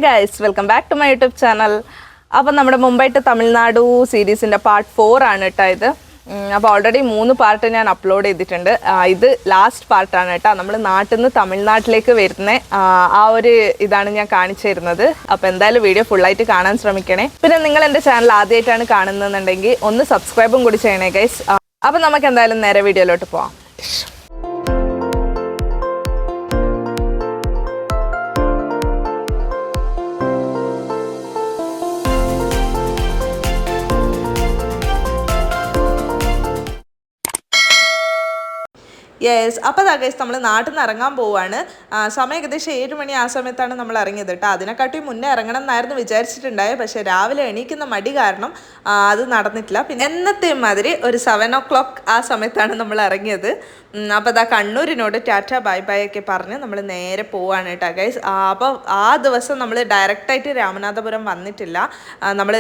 Guys welcome back to my YouTube channel. അപ്പം നമ്മുടെ Mumbai to Tamil Nadu സീരീസിൻ്റെ പാർട്ട് 4 ആണ് കേട്ടോ ഇത്. അപ്പോൾ ഓൾറെഡി 3 പാർട്ട് ഞാൻ അപ്ലോഡ് ചെയ്തിട്ടുണ്ട്. ഇത് ലാസ്റ്റ് പാർട്ടാണ് കേട്ടോ. നമ്മൾ നാട്ടിൽ നിന്ന് തമിഴ്നാട്ടിലേക്ക് വരുന്ന ആ ഒരു ഇതാണ് ഞാൻ കാണിച്ചു തരുന്നത്. അപ്പോൾ എന്തായാലും വീഡിയോ ഫുള്ളായിട്ട് കാണാൻ ശ്രമിക്കണേ. പിന്നെ നിങ്ങൾ എൻ്റെ ചാനൽ ആദ്യമായിട്ടാണ് കാണുന്നതെന്നുണ്ടെങ്കിൽ ഒന്ന് സബ്സ്ക്രൈബും കൂടി ചെയ്യണേ ഗൈസ്. അപ്പം നമുക്ക് എന്തായാലും നേരെ വീഡിയോയിലോട്ട് പോവാം. യെസ്, അപ്പോൾ ഗൈസ് നമ്മൾ നാട്ടിൽ നിന്ന് ഇറങ്ങാൻ പോവുകയാണ്. സമയം ഏകദേശം 7 മണി ആ സമയത്താണ് നമ്മൾ ഇറങ്ങിയത് കേട്ടോ. അതിനെക്കാട്ടി മുന്നേ ഇറങ്ങണം എന്നായിരുന്നു വിചാരിച്ചിട്ടുണ്ടായത്. പക്ഷേ രാവിലെ എണീക്കുന്ന മടി കാരണം അത് നടന്നിട്ടില്ല. പിന്നെ എന്നത്തെയും മാതിരി ഒരു 7 o'clock ആ സമയത്താണ് നമ്മൾ ഇറങ്ങിയത്. അപ്പോൾ കണ്ണൂരിനോട് ടാറ്റ ബൈ ബൈ ഒക്കെ പറഞ്ഞ് നമ്മൾ നേരെ പോവുകയാണ് കേട്ടോ ഗൈസ്. അപ്പോൾ ആ ദിവസം നമ്മൾ ഡയറക്റ്റായിട്ട് രാമനാഥപുരം വന്നിട്ടില്ല. നമ്മൾ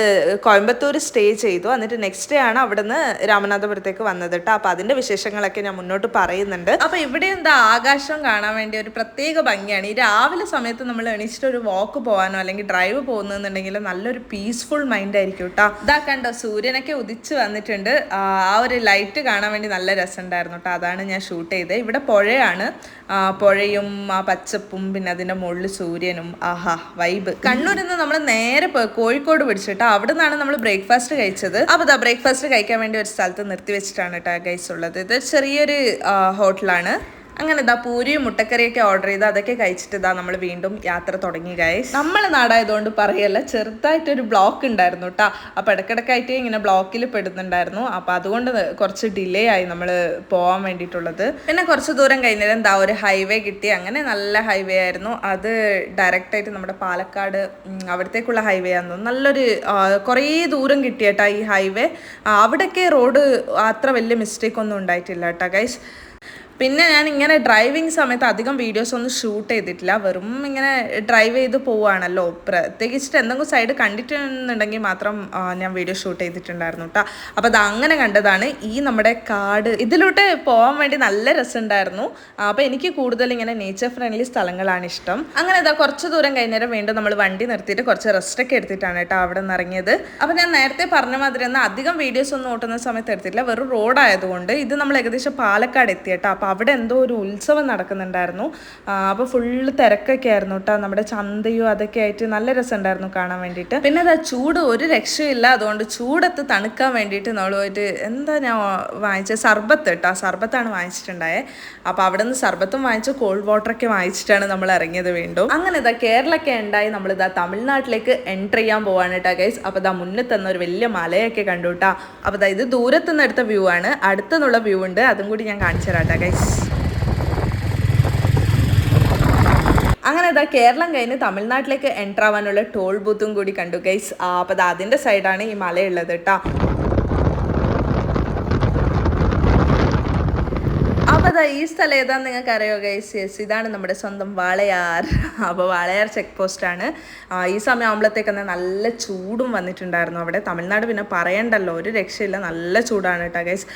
കോയമ്പത്തൂർ സ്റ്റേ ചെയ്തു. എന്നിട്ട് നെക്സ്റ്റ് ഡേ ആണ് അവിടെ നിന്ന് രാമനാഥപുരത്തേക്ക് വന്നത് കേട്ടോ. അപ്പോൾ അതിൻ്റെ വിശേഷങ്ങളൊക്കെ ഞാൻ മുന്നോട്ട് പറയുന്നുണ്ട്. അപ്പോൾ ഇവിടെ എന്താ ആകാശം കാണാൻ വേണ്ടി ഒരു പ്രത്യേക ഭംഗിയാണ്. ഈ രാവിലെ സമയത്ത് നമ്മൾ എണീച്ചിട്ട് ഒരു വാക്ക് പോകാനോ അല്ലെങ്കിൽ ഡ്രൈവ് പോകുന്നുണ്ടെങ്കിൽ നല്ലൊരു പീസ്ഫുൾ മൈൻഡ് ആയിരിക്കും കേട്ടോ. ഇതാ കണ്ടോ, സൂര്യനൊക്കെ ഉദിച്ച് വന്നിട്ടുണ്ട്. ആ ഒരു ലൈറ്റ് കാണാൻ വേണ്ടി നല്ല രസമുണ്ടായിരുന്നു കേട്ടോ. അതാണ് ഞാൻ ഷൂട്ട് ചെയ്തത്. ഇവിടെ പുഴയാണ്, പുഴയും ആ പച്ചപ്പും പിന്നെ അതിൻ്റെ മുകളിൽ സൂര്യനും. ആഹാ വൈബ്. കണ്ണൂരിൽ നിന്ന് നമ്മൾ നേരെ കോഴിക്കോട് പിടിച്ചിട്ടോ. അവിടെ നിന്നാണ് നമ്മൾ ബ്രേക്ക്ഫാസ്റ്റ് കഴിച്ചത്. അപ്പോൾ ബ്രേക്ക്ഫാസ്റ്റ് കഴിക്കാൻ വേണ്ടി ഒരു സ്ഥലത്ത് നിർത്തി വെച്ചിട്ടാണ് കേട്ടോ ഗൈസ് ഉള്ളത്. ഇത് ചെറിയൊരു ഹോട്ടലാണ്. അങ്ങനെ പൂരിയും മുട്ടക്കറിയൊക്കെ ഓർഡർ ചെയ്ത് അതൊക്കെ കഴിച്ചിട്ട് നമ്മൾ വീണ്ടും യാത്ര തുടങ്ങി ഗൈസ്. നമ്മൾ നാടായതുകൊണ്ട് പറയല്ല, ചെറുതായിട്ടൊരു ബ്ലോക്ക് ഉണ്ടായിരുന്നു കേട്ടോ. അപ്പോൾ ഇടയ്ക്കിടയ്ക്കായിട്ട് ഇങ്ങനെ ബ്ലോക്കിൽ പെടുന്നുണ്ടായിരുന്നു. അപ്പോൾ അതുകൊണ്ട് കുറച്ച് ഡിലേ ആയി നമ്മൾ പോകാൻ വേണ്ടിയിട്ടുള്ളത്. പിന്നെ കുറച്ച് ദൂരം കഴിഞ്ഞാലും ഒരു ഹൈവേ കിട്ടി. അങ്ങനെ നല്ല ഹൈവേ ആയിരുന്നു. അത് ഡയറക്റ്റായിട്ട് നമ്മുടെ പാലക്കാട് അവിടത്തേക്കുള്ള ഹൈവേ ആയിരുന്നു. നല്ലൊരു കുറേ ദൂരം കിട്ടി കേട്ടോ ഈ ഹൈവേ. അവിടെയൊക്കെ റോഡ് അത്ര വലിയ മിസ്റ്റേക്ക് ഒന്നും ഉണ്ടായിട്ടില്ല കേട്ടോ ഗൈസ്. പിന്നെ ഞാൻ ഇങ്ങനെ ഡ്രൈവിങ് സമയത്ത് അധികം വീഡിയോസ് ഒന്നും ഷൂട്ട് ചെയ്തിട്ടില്ല. വെറും ഇങ്ങനെ ഡ്രൈവ് ചെയ്ത് പോവുകയാണല്ലോ. പ്രത്യേകിച്ചിട്ട് എന്തെങ്കിലും സൈഡ് കണ്ടിട്ടുണ്ടെങ്കിൽ മാത്രം ഞാൻ വീഡിയോ ഷൂട്ട് ചെയ്തിട്ടുണ്ടായിരുന്നു കേട്ടോ. അപ്പോൾ അത് അങ്ങനെ കണ്ടതാണ് ഈ നമ്മുടെ കാട്. ഇതിലോട്ട് പോകാൻ വേണ്ടി നല്ല രസമുണ്ടായിരുന്നു. അപ്പോൾ എനിക്ക് കൂടുതൽ ഇങ്ങനെ നേച്ചർ ഫ്രണ്ട്ലി സ്ഥലങ്ങളാണ് ഇഷ്ടം. അങ്ങനെ കുറച്ച് ദൂരം കഴിഞ്ഞേരം വീണ്ടും നമ്മൾ വണ്ടി നിർത്തിയിട്ട് കുറച്ച് റെസ്റ്റൊക്കെ എടുത്തിട്ടാണ് കേട്ടോ അവിടെ നിന്ന് ഇറങ്ങിയത്. അപ്പോൾ ഞാൻ നേരത്തെ പറഞ്ഞ മാതിരി ഒന്നും അധികം വീഡിയോസ് ഒന്നും ഓട്ടുന്ന സമയത്ത് എടുത്തിട്ടില്ല. വെറും റോഡായതുകൊണ്ട്. ഇത് നമ്മൾ ഏകദേശം പാലക്കാട് എത്തി കേട്ടോ. അപ്പോൾ അവിടെ എന്തോ ഒരു ഉത്സവം നടക്കുന്നുണ്ടായിരുന്നു. അപ്പോൾ ഫുള്ള് തിരക്കൊക്കെ ആയിരുന്നു കേട്ടോ. നമ്മുടെ ചന്തയും അതൊക്കെ ആയിട്ട് നല്ല രസമുണ്ടായിരുന്നു കാണാൻ വേണ്ടിയിട്ട്. പിന്നെ ചൂട് ഒരു രക്ഷയില്ല. അതുകൊണ്ട് ചൂടത്ത് തണുക്കാൻ വേണ്ടിയിട്ട് നമ്മൾ പോയിട്ട് എന്താ ഞാൻ വാങ്ങിച്ചത്, സർബത്ത് കേട്ടോ. സർബത്താണ് വാങ്ങിച്ചിട്ടുണ്ടായത്. അപ്പോൾ അവിടെ നിന്ന് സർബത്തും വാങ്ങിച്ചു, കോൾഡ് വാട്ടറൊക്കെ വാങ്ങിച്ചിട്ടാണ് നമ്മൾ ഇറങ്ങിയത് വീണ്ടും. അങ്ങനെ കേരളമൊക്കെ ഉണ്ടായി നമ്മൾ തമിഴ്നാട്ടിലേക്ക് എൻട്രി ചെയ്യാൻ പോവാണ് കേട്ടോ ഗൈസ്. അപ്പോൾ മുന്നിൽ തന്നെ ഒരു വലിയ മലയൊക്കെ കണ്ടു കേട്ടോ. അപ്പോൾ ഇത് ദൂരത്തു നിന്ന് എടുത്ത വ്യൂ ആണ്. അടുത്തുനിന്നുള്ള വ്യൂ ഉണ്ട്, അതും കൂടി ഞാൻ കാണിച്ചു തരാം കേട്ടോ ഗൈസ്. അങ്ങനെ കേരളം കഴിഞ്ഞ് തമിഴ്നാട്ടിലേക്ക് എൻ്റർ ആവാനുള്ള ടോൾ ബൂത്തും കൂടി കണ്ടു ഗൈസ്. അപ്പോൾ അതിൻ്റെ സൈഡാണ് ഈ മലയുള്ളത് കേട്ടോ. അപ്പോൾ ഈ സ്ഥലം ഏതാന്ന് നിങ്ങൾക്ക് അറിയോ ഗൈസ്? യെസ്, ഇതാണ് നമ്മുടെ സ്വന്തം വാളയാർ. അപ്പോൾ വാളയാർ ചെക്ക് പോസ്റ്റാണ്. ഈ സമയം ആകുമ്പോഴത്തേക്ക് നല്ല ചൂടും വന്നിട്ടുണ്ടായിരുന്നു അവിടെ. തമിഴ്നാട് പിന്നെ പറയണ്ടല്ലോ, ഒരു രക്ഷയില്ല, നല്ല ചൂടാണ് കേട്ടോ ഗൈസ്.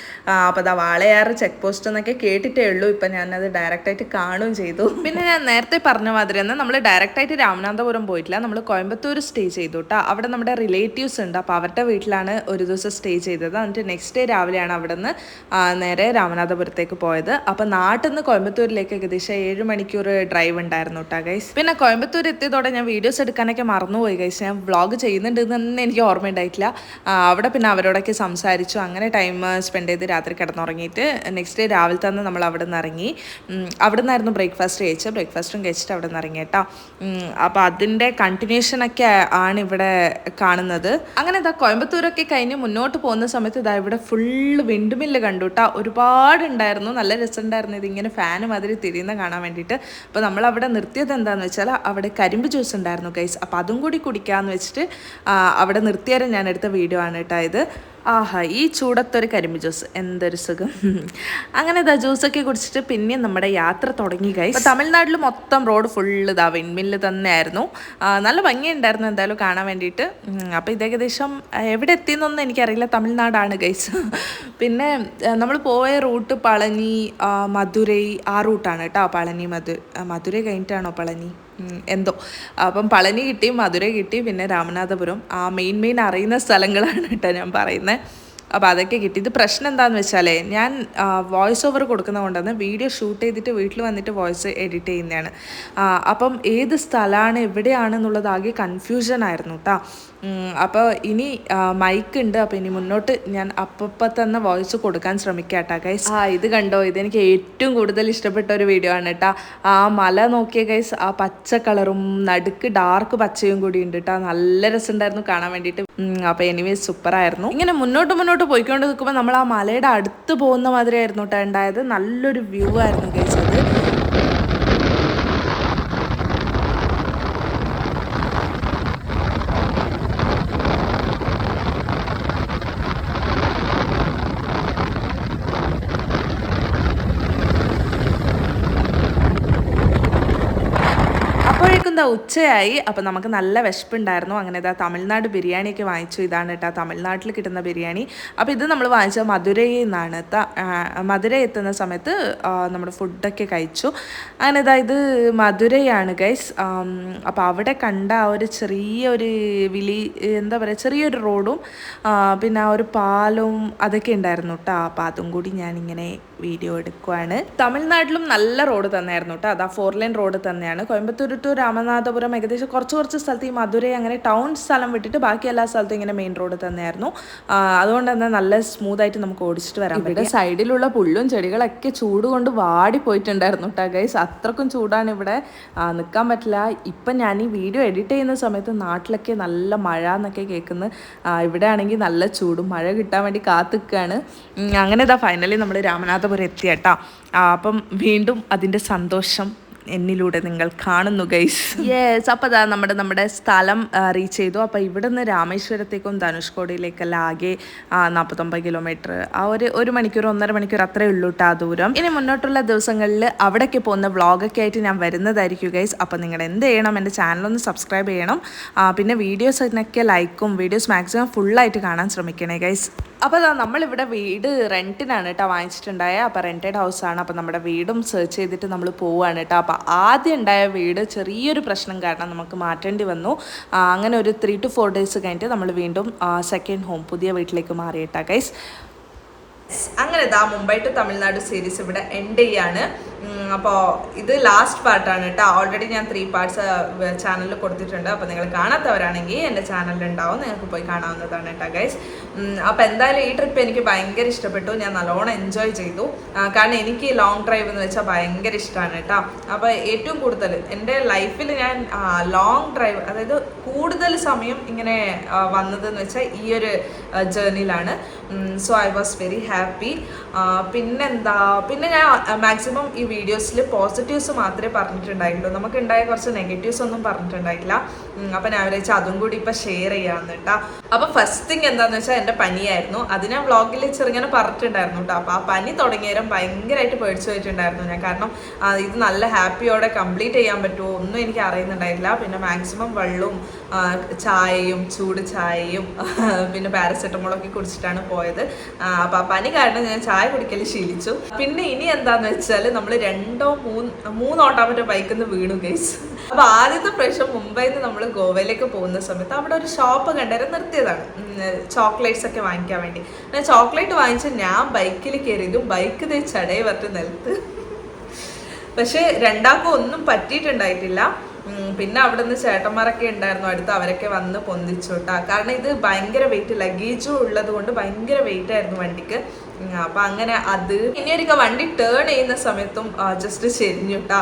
അപ്പോൾ വാളയാർ ചെക്ക് പോസ്റ്റ് എന്നൊക്കെ കേട്ടിട്ടേ ഉള്ളൂ. ഇപ്പം ഞാനത് ഡയറക്റ്റായിട്ട് കാണുകയും ചെയ്തു. പിന്നെ ഞാൻ നേരത്തെ പറഞ്ഞ മാതിരി തന്നെ നമ്മൾ ഡയറക്റ്റായിട്ട് രാമനാഥപുരം പോയിട്ടില്ല. നമ്മൾ കോയമ്പത്തൂർ സ്റ്റേ ചെയ്തു കേട്ടോ. അവിടെ നമ്മുടെ റിലേറ്റീവ്സ് ഉണ്ട്. അപ്പോൾ അവരുടെ വീട്ടിലാണ് ഒരു ദിവസം സ്റ്റേ ചെയ്തത്. എന്നിട്ട് നെക്സ്റ്റ് ഡേ രാവിലെയാണ് അവിടെ നിന്ന് നേരെ രാമനാഥപുരത്തേക്ക് പോയത്. അപ്പോൾ നാട്ടിൽ നിന്ന് കോയമ്പത്തൂരിലേക്ക് ഏകദേശം 7 മണിക്കൂർ ഡ്രൈവ് ഉണ്ടായിരുന്നു കേട്ടോ ഗൈസ്. പിന്നെ കോയമ്പത്തൂർ എത്തിയതോടെ ഞാൻ വീഡിയോസ് എടുക്കാനൊക്കെ മറന്നുപോയി ഗൈസ്. ഞാൻ വ്ളോഗ് ചെയ്യുന്നുണ്ടെന്ന് തന്നെ എനിക്ക് ഓർമ്മയുണ്ടായിട്ടില്ല. അവിടെ പിന്നെ അവരോടൊക്കെ സംസാരിച്ചു. അങ്ങനെ ടൈം സ്പെൻഡ് ചെയ്ത് രാത്രി കിടന്നുറങ്ങിയിട്ട് നെക്സ്റ്റ് ഡേ രാവിലെ തന്നെ നമ്മൾ അവിടെ നിന്ന് ഇറങ്ങി. അവിടെ നിന്നായിരുന്നു ബ്രേക്ക്ഫാസ്റ്റ് കഴിച്ചത്. ബ്രേക്ക്ഫാസ്റ്റും കഴിച്ചിട്ട് അവിടെ നിന്ന് ഇറങ്ങി കേട്ടോ. അപ്പോൾ അതിൻ്റെ കണ്ടിന്യൂഷനൊക്കെ ആണ് ഇവിടെ കാണുന്നത്. അങ്ങനെ കോയമ്പത്തൂരൊക്കെ കഴിഞ്ഞ് മുന്നോട്ട് പോകുന്ന സമയത്ത് ഇവിടെ ഫുള്ള് വിൻഡ് മില്ല് കണ്ടു കേട്ടോ. ഒരുപാടുണ്ടായിരുന്നു, നല്ല രസമുണ്ടായിരുന്നു. ഇതിങ്ങനെ ഫാന് മാതിരി തിരിയുന്ന കാണാൻ വേണ്ടിയിട്ട്. അപ്പോൾ നമ്മൾ അവിടെ നിർത്തിയത് എന്താണെന്ന് വെച്ചാൽ അവിടെ കരിമ്പ് ജ്യൂസ് ഉണ്ടായിരുന്നു ഗൈസ്. അപ്പോൾ അതും കൂടി കുടിക്കാമെന്ന് വെച്ചിട്ട് അവിടെ നിർത്തിയാലും ഞാൻ എടുത്ത വീഡിയോ ആണ് കേട്ടോ ഇത്. ആഹാ, ഈ ചൂടത്തൊരു കരിമ്പ് ജ്യൂസ് എന്തൊരു സുഖം. അങ്ങനെ ജ്യൂസൊക്കെ കുടിച്ചിട്ട് പിന്നെ നമ്മുടെ യാത്ര തുടങ്ങി ഗൈസ്. അപ്പോൾ തമിഴ്നാട്ടിൽ മൊത്തം റോഡ് ഫുള്ള് വിൻഡ്മില്ല് തന്നെയായിരുന്നു. നല്ല ഭംഗിയുണ്ടായിരുന്നു എന്തായാലും കാണാൻ വേണ്ടിയിട്ട്. അപ്പോൾ ഇത് ഏകദേശം എവിടെ എത്തിയെന്നൊന്നും എനിക്കറിയില്ല. തമിഴ്നാടാണ് ഗൈസ്. പിന്നെ നമ്മൾ പോയ റൂട്ട് പളനി, മധുരൈ ആ റൂട്ടാണ് കേട്ടോ. പളനി മധുരൈ കഴിഞ്ഞിട്ടാണോ പളനി? എന്തോ. അപ്പം പളനി കിട്ടി, മധുര കിട്ടി, പിന്നെ രാമനാഥപുരം. ആ മെയിൻ അറിയുന്ന സ്ഥലങ്ങളാണ് കേട്ടോ ഞാൻ പറയുന്നത്. അപ്പോൾ അതൊക്കെ കിട്ടി. ഇത് പ്രശ്നം എന്താണെന്ന് വെച്ചാലേ, ഞാൻ വോയിസ് ഓവർ കൊടുക്കുന്നത് കൊണ്ടാണ് വീഡിയോ ഷൂട്ട് ചെയ്തിട്ട് വീട്ടിൽ വന്നിട്ട് വോയിസ് എഡിറ്റ് ചെയ്യുന്നതാണ്. അപ്പം ഏത് സ്ഥലമാണ് എവിടെയാണെന്നുള്ളത് ആകെ കൺഫ്യൂഷൻ ആയിരുന്നു കേട്ടോ. അപ്പോൾ ഇനി മൈക്ക് ഉണ്ട്. അപ്പോൾ ഇനി മുന്നോട്ട് ഞാൻ അപ്പം തന്നെ വോയിസ് കൊടുക്കാൻ ശ്രമിക്കാം കേട്ടോ ഗൈസ്. ഇത് കണ്ടോ, ഇതെനിക്ക് ഏറ്റവും കൂടുതൽ ഇഷ്ടപ്പെട്ട ഒരു വീഡിയോ ആണ് കേട്ടോ. ആ മല നോക്കിയ ഗൈസ്, ആ പച്ച കളറും നടുക്ക് ഡാർക്ക് പച്ചയും കൂടി ഉണ്ട് കേട്ടോ. നല്ല രസമുണ്ടായിരുന്നു കാണാൻ വേണ്ടിയിട്ട്. അപ്പോൾ എനിവേ സൂപ്പറായിരുന്നു. ഇങ്ങനെ മുന്നോട്ട് പോയിക്കൊണ്ട് നിൽക്കുമ്പോൾ നമ്മൾ ആ മലയുടെ അടുത്ത് പോകുന്ന മാതിരി ആയിരുന്നു കേട്ടോ ഉണ്ടായത്. നല്ലൊരു വ്യൂ ആയിരുന്നു ഗൈസ് അത്. എന്താ ഉച്ചയായി. അപ്പോൾ നമുക്ക് നല്ല വിശപ്പുണ്ടായിരുന്നു. അങ്ങനെ ഇതാ തമിഴ്നാട് ബിരിയാണിയൊക്കെ വാങ്ങിച്ചു. ഇതാണ് കേട്ടോ തമിഴ്നാട്ടിൽ കിട്ടുന്ന ബിരിയാണി. അപ്പോൾ ഇത് നമ്മൾ വാങ്ങിച്ച മധുരയിൽ നിന്നാണ്. മധുര എത്തുന്ന സമയത്ത് നമ്മുടെ ഫുഡൊക്കെ കഴിച്ചു. അങ്ങനെ ഇതാ ഇത് മധുരയാണ് ഗൈസ്. അപ്പോൾ അവിടെ കണ്ട ആ ഒരു ചെറിയൊരു എന്താ പറയുക, ചെറിയൊരു റോഡും പിന്നെ ആ ഒരു പാലവും അതൊക്കെ ഉണ്ടായിരുന്നു കേട്ടോ. അപ്പോൾ അതും കൂടി ഞാനിങ്ങനെ വീഡിയോ എടുക്കുവാണ്. തമിഴ്നാട്ടിലും നല്ല റോഡ് തന്നെയായിരുന്നു കേട്ടോ. അതാ 4 ലൈൻ റോഡ് തന്നെയാണ്. കോയമ്പത്തൂർ ടു രാമനാഥപുരം ഏകദേശം കുറച്ച് സ്ഥലത്ത് ഈ മധുര അങ്ങനെ ടൗൺ സ്ഥലം വിട്ടിട്ട് ബാക്കി എല്ലാ സ്ഥലത്തും ഇങ്ങനെ മെയിൻ റോഡ് തന്നെയായിരുന്നു. അതുകൊണ്ട് തന്നെ നല്ല സ്മൂത്തായിട്ട് നമുക്ക് ഓടിച്ചിട്ട് വരാൻ പറ്റും. ഇവിടെ സൈഡിലുള്ള പുല്ലും ചെടികളൊക്കെ ചൂട് കൊണ്ട് വാടി പോയിട്ടുണ്ടായിരുന്നു കേട്ടോ ഗൈസ്. അത്രക്കും ചൂടാണ് ഇവിടെ, നിൽക്കാൻ പറ്റില്ല. ഇപ്പം ഞാൻ ഈ വീഡിയോ എഡിറ്റ് ചെയ്യുന്ന സമയത്ത് നാട്ടിലൊക്കെ നല്ല മഴ എന്നൊക്കെ കേൾക്കുന്നു. ഇവിടെ ആണെങ്കിൽ നല്ല ചൂടും, മഴ കിട്ടാൻ വേണ്ടി കാത്തിക്കുകയാണ്. അങ്ങനെ ഇതാ ഫൈനലി നമ്മൾ രാമനാഥപുരം എത്തി കേട്ടോ. അപ്പം വീണ്ടും അതിൻ്റെ സന്തോഷം എന്നിലൂടെ നിങ്ങൾ കാണുന്നു ഗൈസ്. യെസ്, അപ്പോൾ അതാ നമ്മുടെ സ്ഥലം റീച്ച് ചെയ്തു. അപ്പോൾ ഇവിടെ നിന്ന് രാമേശ്വരത്തേക്കും ധനുഷ്കോടിയിലേക്കെല്ലാം ആകെ 49 കിലോമീറ്റർ. ആ ഒരു മണിക്കൂർ 1.5 മണിക്കൂർ അത്രേ ഉള്ളൂ കേട്ടോ ആ ദൂരം. ഇനി മുന്നോട്ടുള്ള ദിവസങ്ങളിൽ അവിടേക്ക് പോകുന്ന വ്ളോഗൊക്കെ ആയിട്ട് ഞാൻ വരുന്നതായിരിക്കും ഗൈസ്. അപ്പോൾ നിങ്ങൾ എന്ത് ചെയ്യണം, എൻ്റെ ചാനലൊന്ന് സബ്സ്ക്രൈബ് ചെയ്യണം. പിന്നെ വീഡിയോസിനൊക്കെ ലൈക്കും, വീഡിയോസ് മാക്സിമം ഫുള്ളായിട്ട് കാണാൻ ശ്രമിക്കണേ ഗൈസ്. അപ്പോൾ അതാ നമ്മളിവിടെ വീട് റെൻറ്റിനാണ് കേട്ടോ വാങ്ങിച്ചിട്ടുണ്ടായത്. അപ്പോൾ റെൻറ്റഡ് ഹൗസാണ്. അപ്പോൾ നമ്മുടെ വീടും സെർച്ച് ചെയ്തിട്ട് നമ്മൾ പോവുകയാണ് കേട്ടോ. അപ്പോൾ ആദ്യം ഉണ്ടായ വീട് ചെറിയൊരു പ്രശ്നം കാരണം നമുക്ക് മാറ്റേണ്ടി വന്നു. അങ്ങനെ ഒരു 3 to 4 days കഴിഞ്ഞിട്ട് നമ്മൾ വീണ്ടും സെക്കൻഡ് ഹോം പുതിയ വീട്ടിലേക്ക് മാറിയിട്ടാ ഗൈസ്. അങ്ങനെ ഇതാ മുംബൈ ടു തമിഴ്നാട് സീരീസ് ഇവിടെ എൻഡ് ചെയ്യാണ്. അപ്പോൾ ഇത് ലാസ്റ്റ് പാർട്ടാണ് കേട്ടോ. ഓൾറെഡി ഞാൻ 3 parts ചാനലിൽ കൊടുത്തിട്ടുണ്ട്. അപ്പോൾ നിങ്ങൾ കാണാത്തവരാണെങ്കിൽ എൻ്റെ ചാനലിലുണ്ടാവും, നിങ്ങൾക്ക് പോയി കാണാവുന്നതാണ് കേട്ടോ ഗൈസ്. അപ്പോൾ എന്തായാലും ഈ ട്രിപ്പ് എനിക്ക് ഭയങ്കര ഇഷ്ടപ്പെട്ടു. ഞാൻ നല്ലോണം എൻജോയ് ചെയ്തു. കാരണം എനിക്ക് ലോങ് ഡ്രൈവ് എന്ന് വെച്ചാൽ ഭയങ്കര ഇഷ്ടമാണ് കേട്ടോ. അപ്പോൾ ഏറ്റവും കൂടുതൽ എൻ്റെ ലൈഫിൽ ഞാൻ ലോങ് ഡ്രൈവ്, അതായത് കൂടുതൽ സമയം ഇങ്ങനെ വന്നതെന്ന് വെച്ചാൽ ഈ ഒരു ജേർണിയിലാണ്. So I was very happy. പിന്നെ ഞാൻ മാക്സിമം ഈ വീഡിയോസിൽ പോസിറ്റീവ്സ് മാത്രമേ പറഞ്ഞിട്ടുണ്ടായിട്ടുള്ളൂ. നമുക്ക് ഉണ്ടായ കുറച്ച് നെഗറ്റീവ്സ് ഒന്നും പറഞ്ഞിട്ടുണ്ടായിട്ടില്ല. അപ്പം ഞാൻ വിചാരിച്ചാൽ അതും കൂടി ഇപ്പം ഷെയർ ചെയ്യാമെന്ന് കേട്ടോ. അപ്പം ഫസ്റ്റ് തിങ് എന്താണെന്ന് വെച്ചാൽ എൻ്റെ പനിയായിരുന്നു. അത് ഞാൻ വ്ളോഗിൽ ചെറുങ്ങനെ പറഞ്ഞിട്ടുണ്ടായിരുന്നു കേട്ടോ. അപ്പോൾ ആ പനി തുടങ്ങിയേരം ഭയങ്കരമായിട്ട് പേടിച്ചു പോയിട്ടുണ്ടായിരുന്നു ഞാൻ. കാരണം ഇത് നല്ല ഹാപ്പിയോടെ കംപ്ലീറ്റ് ചെയ്യാൻ പറ്റുമോ ഒന്നും എനിക്ക് അറിയുന്നുണ്ടായില്ല. പിന്നെ മാക്സിമം വെള്ളവും ചായയും ചൂട് ചായയും പിന്നെ പാരസെറ്റമോളൊക്കെ കുടിച്ചിട്ടാണ് പോയത്. അപ്പോൾ ആ പനി കാരണം ഞാൻ ചായ കുടിക്കൽ ശീലിച്ചു. പിന്നെ ഇനി എന്താണെന്ന് വെച്ചാൽ നമ്മൾ 2-3 ഓട്ടാമറ്റോ ബൈക്കിൽ നിന്ന് വീണു ഗൈസ്. അപ്പോൾ ആദ്യത്തെ പ്രാവശ്യം മുംബൈയിൽ നിന്ന് നമ്മൾ ഗോവയിലേക്ക് പോകുന്ന സമയത്ത് അവിടെ ഒരു ഷോപ്പ് കണ്ടേരം നിർത്തിയതാണ് ചോക്ലേറ്റ്സ് ഒക്കെ വാങ്ങിക്കാൻ വേണ്ടി. ഞാൻ ചോക്ലേറ്റ് വാങ്ങിച്ച് ഞാൻ ബൈക്കിൽ കയറിയതും ബൈക്ക് ചടയെ വരട്ട് നിലത്ത്. പക്ഷേ രണ്ടാൾക്കും ഒന്നും പറ്റിയിട്ടുണ്ടായിട്ടില്ല. പിന്നെ അവിടെ നിന്ന് ചേട്ടന്മാരൊക്കെ ഉണ്ടായിരുന്നു അടുത്ത്, അവരൊക്കെ വന്ന് പൊന്തിച്ചോട്ടാ. കാരണം ഇത് ഭയങ്കര വെയിറ്റ്, ലഗേജും ഉള്ളത് കൊണ്ട് ഭയങ്കര വെയിറ്റ് ആയിരുന്നു വണ്ടിക്ക്. അപ്പം അങ്ങനെ അത് ഇനി ഒരിക്കൽ വണ്ടി ടേൺ ചെയ്യുന്ന സമയത്തും ജസ്റ്റ് ചെരിഞ്ഞുട്ടാ.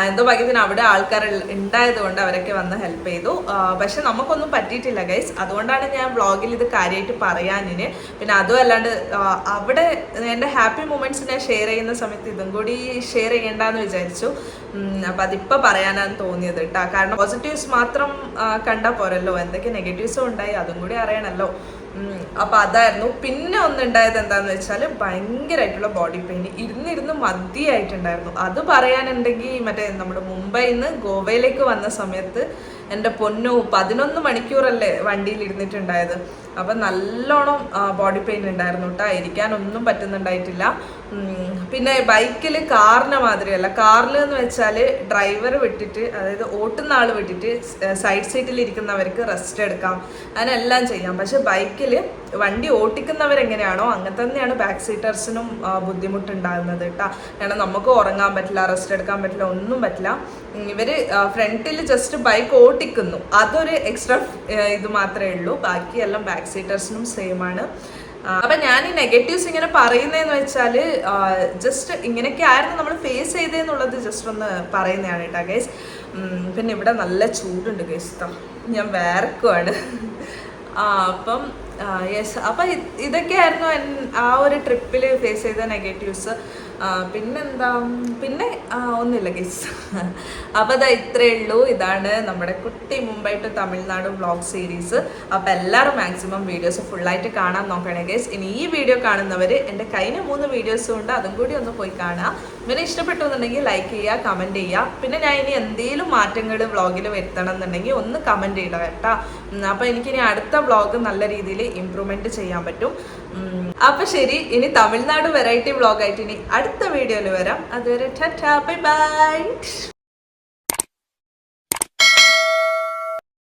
എന്തോ ഭാഗ്യത്തിന് അവിടെ ആൾക്കാർ ഉണ്ടായത് കൊണ്ട് അവരൊക്കെ വന്ന് ഹെൽപ്പ് ചെയ്തു. പക്ഷെ നമുക്കൊന്നും പറ്റിയിട്ടില്ല ഗൈസ്. അതുകൊണ്ടാണ് ഞാൻ വ്ളോഗിൽ ഇത് കാര്യമായിട്ട് പറയാനിന്. പിന്നെ അതും അല്ലാണ്ട് അവിടെ എൻ്റെ ഹാപ്പി മൊമെന്റ്സ് ഞാൻ ഷെയർ ചെയ്യുന്ന സമയത്ത് ഇതും കൂടി ഷെയർ ചെയ്യേണ്ടെന്ന് വിചാരിച്ചു. അപ്പം അതിപ്പോൾ പറയാനാണ് തോന്നിയത് കേട്ടോ. കാരണം പോസിറ്റീവ്സ് മാത്രം കണ്ടാൽ പോരല്ലോ, എന്തൊക്കെ നെഗറ്റീവ്സും ഉണ്ടായി അതും കൂടി അറിയണമല്ലോ. അപ്പം അതായിരുന്നു. പിന്നെ ഒന്നുണ്ടായത് എന്താണെന്ന് വെച്ചാൽ ഭയങ്കരമായിട്ടുള്ള ബോഡി പെയിൻ, ഇരുന്നിരുന്ന് മതിയായിട്ടുണ്ടായിരുന്നു. അത് പറയാനുണ്ടെങ്കിൽ മറ്റേ നമ്മുടെ മുംബൈയിൽ നിന്ന് ഗോവയിലേക്ക് വന്ന സമയത്ത് എൻ്റെ പൊന്നു 11 മണിക്കൂറല്ലേ വണ്ടിയിൽ ഇരുന്നിട്ടുണ്ടായത്. അപ്പം നല്ലോണം ബോഡി പെയിൻ ഉണ്ടായിരുന്നു കേട്ടോ. ഇരിക്കാനൊന്നും പറ്റുന്നുണ്ടായിട്ടില്ല. പിന്നെ ബൈക്കിൽ കാറിനെ മാതിരിയല്ല. കാറിൽ എന്ന് വെച്ചാൽ ഡ്രൈവർ വിട്ടിട്ട്, അതായത് ഓട്ടുന്ന ആൾ വിട്ടിട്ട് സൈഡ് സീറ്റിൽ ഇരിക്കുന്നവർക്ക് റെസ്റ്റ് എടുക്കാം, അതിനെല്ലാം ചെയ്യാം. പക്ഷെ ബൈക്കിൽ വണ്ടി ഓട്ടിക്കുന്നവരെങ്ങനെയാണോ അങ്ങനെ തന്നെയാണ് ബാക്ക് സീറ്റേഴ്സിനും ബുദ്ധിമുട്ടുണ്ടാകുന്നത് കേട്ടോ. കാരണം നമുക്ക് ഉറങ്ങാൻ പറ്റില്ല, റെസ്റ്റ് എടുക്കാൻ പറ്റില്ല, ഒന്നും പറ്റില്ല. ഇവർ ഫ്രണ്ടിൽ ജസ്റ്റ് ബൈക്ക് ഓട്ടിക്കുന്നു, അതൊരു എക്സ്ട്രാ ഇത് മാത്രമേ ഉള്ളൂ. ബാക്കിയെല്ലാം ബാക്ക് സീറ്റേഴ്സിനും സെയിം ആണ്. അപ്പൊ ഞാൻ ഈ നെഗറ്റീവ്സ് ഇങ്ങനെ പറയുന്നതെന്ന് വെച്ചാൽ ജസ്റ്റ് ഇങ്ങനെയൊക്കെ ആയിരുന്നു നമ്മൾ ഫേസ് ചെയ്തതെന്നുള്ളത് ജസ്റ്റ് ഒന്ന് പറയുന്നതാണ് കേട്ടോ ഗൈസ്. പിന്നെ ഇവിടെ നല്ല ചൂടുണ്ട് ഗൈസ്, ഞാൻ വേർക്കുവാണ്. അപ്പം യെസ്, അപ്പം ഇതൊക്കെയായിരുന്നു ആ ഒരു ട്രിപ്പിൽ ഫേസ് ചെയ്ത നെഗറ്റീവ്സ്. പിന്നെന്താ, പിന്നെ ഒന്നുമില്ല ഗൈസ്. അപ്പോൾ അതാ ഇത്രയേ ഉള്ളൂ. ഇതാണ് നമ്മുടെ കുട്ടി Mumbai to Tamil Nadu vlog series. അപ്പോൾ എല്ലാവരും മാക്സിമം വീഡിയോസ് ഫുള്ളായിട്ട് കാണാൻ നോക്കണേ ഗൈസ്. ഇനി ഈ വീഡിയോ കാണുന്നവർ എൻ്റെ കഴിഞ്ഞ 3 വീഡിയോസും ഉണ്ട്, അതും കൂടി ഒന്ന് പോയി കാണാം. പിന്നെ ഇഷ്ടപ്പെട്ടു എന്നുണ്ടെങ്കിൽ ലൈക്ക് ചെയ്യുക, കമൻറ്റ് ചെയ്യുക. പിന്നെ ഞാൻ ഇനി എന്തെങ്കിലും മാറ്റങ്ങൾ വ്ളോഗിൽ വരുത്തണം എന്നുണ്ടെങ്കിൽ ഒന്ന് കമൻറ്റ് ചെയ്യണം കേട്ടോ. അപ്പോൾ എനിക്കിനി അടുത്ത വ്ളോഗ് നല്ല രീതിയിൽ ഇമ്പ്രൂവ്മെൻറ്റ് ചെയ്യാൻ പറ്റും. അപ്പോൾ ശരി, ഇനി തമിഴ്നാട് വെറൈറ്റി വ്ളോഗായിട്ട് ഇനി അടുത്ത വീഡിയോയിൽ വരാം. അതുവരെ ടാറ്റാ, ബൈ ബൈ.